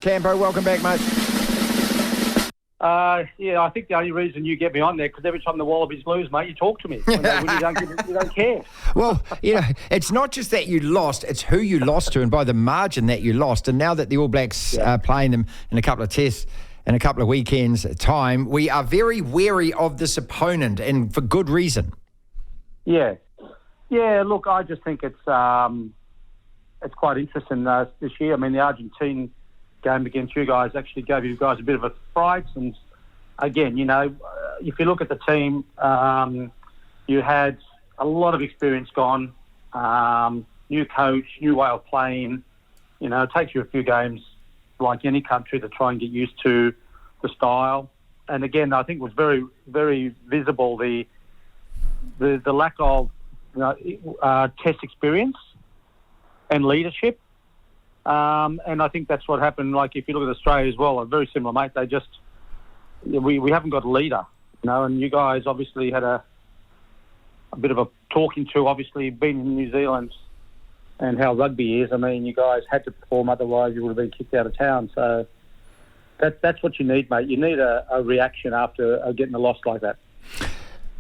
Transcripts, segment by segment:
Campo, welcome back, mate. Yeah, I think the only reason you get me on there because every time the Wallabies lose, mate, you talk to me. When you don't care. Well, it's not just that you lost, it's who you lost to and by the margin that you lost. And now that the All Blacks are playing them in a couple of tests in a couple of weekends' time, we are very wary of this opponent, and for good reason. Yeah. Yeah, look, I just think it's quite interesting this year. I mean, the Argentine game against you guys actually gave you guys a bit of a fright. And again, if you look at the team, you had a lot of experience gone, new coach, new way of playing. It takes you a few games, like any country, to try and get used to the style. And again, I think it was very, very visible the lack of test experience and leadership. And I think that's what happened. Like, if you look at Australia as well, very similar, mate. They just, we haven't got a leader, and you guys obviously had a bit of a talking to, obviously, being in New Zealand and how rugby is. I mean, you guys had to perform, otherwise you would have been kicked out of town. So that's what you need, mate. You need a reaction after getting a loss like that.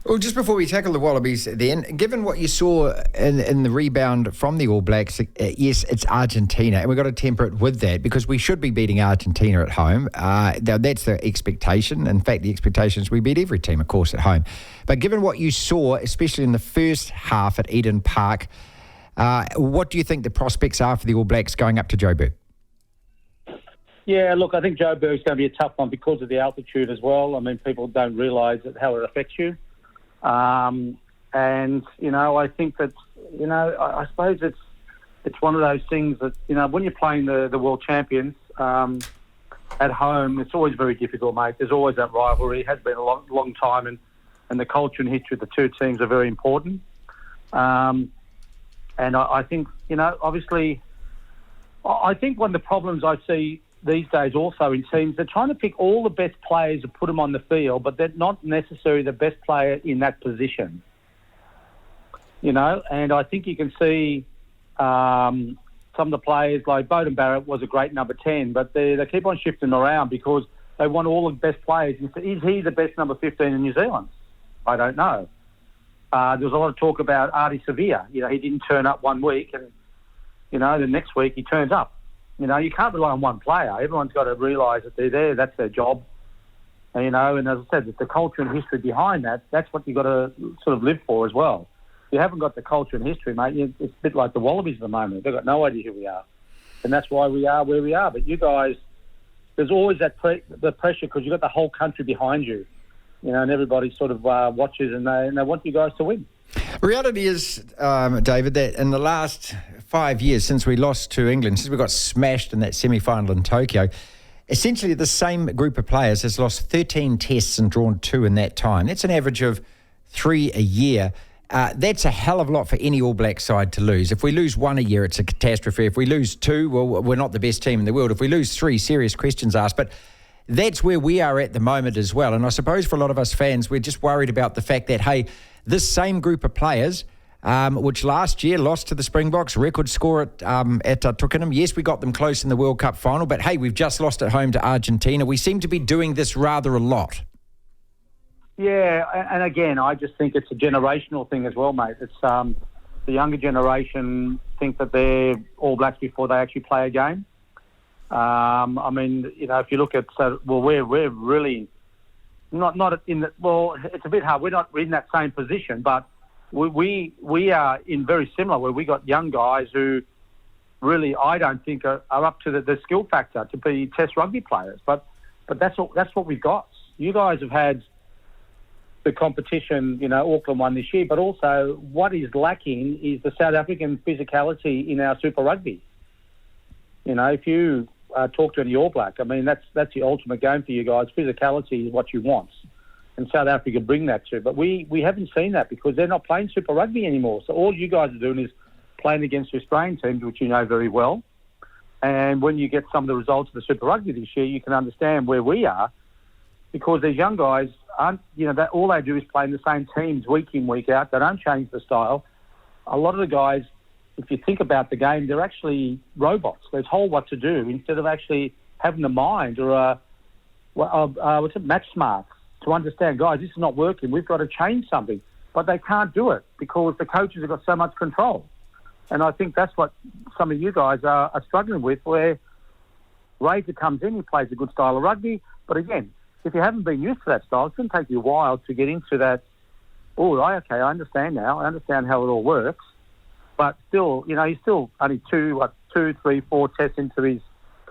Well, just before we tackle the Wallabies then, given what you saw in the rebound from the All Blacks, yes, it's Argentina, and we've got to temper it with that because we should be beating Argentina at home. That's the expectation. In fact, the expectation is we beat every team, of course, at home. But given what you saw, especially in the first half at Eden Park, what do you think the prospects are for the All Blacks going up to Joburg? Yeah, look, I think Joburg's going to be a tough one because of the altitude as well. I mean, people don't realise how it affects you. And I think that I suppose it's one of those things that when you're playing the world champions at home, it's always very difficult, mate. There's always that rivalry. It has been a long time, and the culture and history of the two teams are very important. And I think obviously, I think one of the problems I see these days also in teams, they're trying to pick all the best players and put them on the field, but they're not necessarily the best player in that position. And I think you can see some of the players like Beauden Barrett was a great number 10, but they keep on shifting around because they want all the best players. Is he the best number 15 in New Zealand? I don't know. There was a lot of talk about Artie Sevilla. He didn't turn up one week and, the next week he turns up. You can't rely on one player. Everyone's got to realise that they're there. That's their job. And as I said, the culture and history behind that, that's what you've got to sort of live for as well. If you haven't got the culture and history, mate, it's a bit like the Wallabies at the moment. They've got no idea who we are. And that's why we are where we are. But you guys, there's always that the pressure because you've got the whole country behind you, and everybody sort of watches and they want you guys to win. Reality is, David, that in the last 5 years since we lost to England, since we got smashed in that semi-final in Tokyo, essentially the same group of players has lost 13 tests and drawn 2 in that time. That's an average of 3 a year. That's a hell of a lot for any All Black side to lose. If we lose 1 a year, it's a catastrophe. If we lose 2, well, we're not the best team in the world. If we lose 3, serious questions asked. But that's where we are at the moment as well. And I suppose for a lot of us fans, we're just worried about the fact that, hey, this same group of players, which last year lost to the Springboks, record score at Twickenham. Yes, we got them close in the World Cup final, but hey, we've just lost at home to Argentina. We seem to be doing this rather a lot. Yeah, and again, I just think it's a generational thing as well, mate. It's the younger generation think that they're All Blacks before they actually play a game. I mean, if you look at, we're really not in the, well, it's a bit hard. We're not in that same position, but we are in very similar, where we got young guys who really, I don't think are up to the skill factor to be Test rugby players. But that's what we've got. You guys have had the competition, Auckland won this year, but also what is lacking is the South African physicality in our Super Rugby. If you talk to any All Black, I mean, that's the ultimate game for you guys. Physicality is what you want. And South Africa bring that too. But we haven't seen that because they're not playing Super Rugby anymore. So all you guys are doing is playing against Australian teams, which you know very well. And when you get some of the results of the Super Rugby this year, you can understand where we are, because these young guys aren't, that all they do is play in the same teams week in, week out. They don't change the style. A lot of the guys, if you think about the game, they're actually robots. They're told what to do instead of actually having the mind or match smarts to understand, guys, this is not working. We've got to change something. But they can't do it because the coaches have got so much control. And I think that's what some of you guys are struggling with, where Razor comes in, he plays a good style of rugby. But again, if you haven't been used to that style, it's going to take you a while to get into that. I understand now. I understand how it all works. But still, he's still only 2, 3, 4 tests into his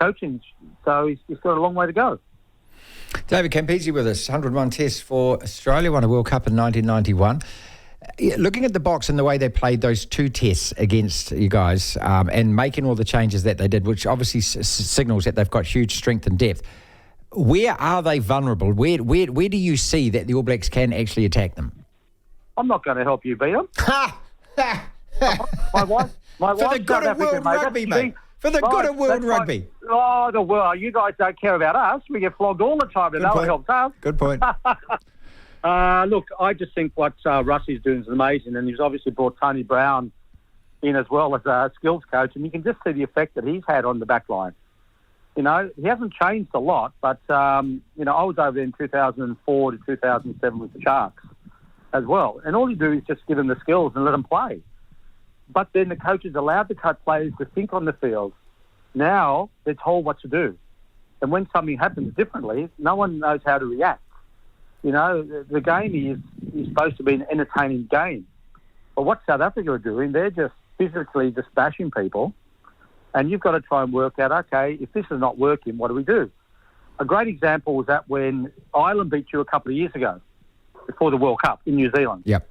coaching. So he's got a long way to go. David Campese with us, 101 tests for Australia, won a World Cup in 1991. Looking at the Boks and the way they played those 2 tests against you guys and making all the changes that they did, which obviously signals that they've got huge strength and depth, where are they vulnerable? Where do you see that the All Blacks can actually attack them? I'm not going to help you beat them. my wife, for the good of world rugby, mate. For the good of world rugby. The world. You guys don't care about us. We get flogged all the time, and no one helps us. Good point. Look, I just think what Russie's doing is amazing, and he's obviously brought Tony Brown in as well as a skills coach, and you can just see the effect that he's had on the back line. He hasn't changed a lot, but, I was over there in 2004 to 2007 with the Sharks as well, and all you do is just give them the skills and let them play. But then the coaches allowed the players to think on the field. Now they're told what to do. And when something happens differently, no one knows how to react. The game is supposed to be an entertaining game. But what South Africa are doing, they're just physically just bashing people. And you've got to try and work out, okay, if this is not working, what do we do? A great example was that when Ireland beat you a couple of years ago, before the World Cup in New Zealand. Yep.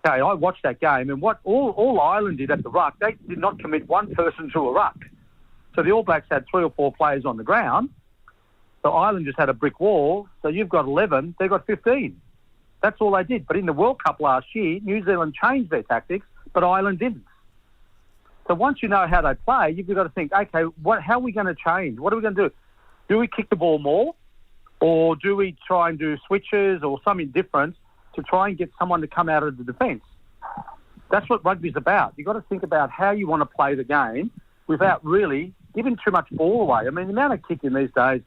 Okay, I watched that game, and what all Ireland did at the ruck, they did not commit one person to a ruck. So the All Blacks had 3 or 4 players on the ground. So Ireland just had a brick wall. So you've got 11, they've got 15. That's all they did. But in the World Cup last year, New Zealand changed their tactics, but Ireland didn't. So once you know how they play, you've got to think, okay, how are we going to change? What are we going to do? Do we kick the ball more? Or do we try and do switches or something different to try and get someone to come out of the defence? That's what rugby's about. You've got to think about how you want to play the game without really giving too much ball away. I mean, the amount of kicking these days,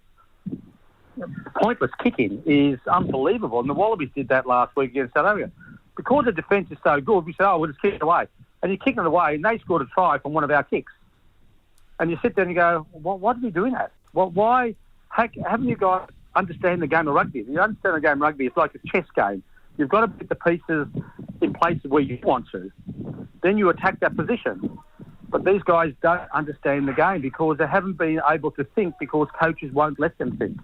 pointless kicking, is unbelievable. And the Wallabies did that last week against South Africa. Because the defence is so good, we say, we'll just kick it away. And you kick it away, and they scored a try from one of our kicks. And you sit there and you go, why are we doing that? Why haven't you guys understand the game of rugby? If you understand the game of rugby, it's like a chess game. You've got to put the pieces in places where you want to. Then you attack that position. But these guys don't understand the game because they haven't been able to think because coaches won't let them think.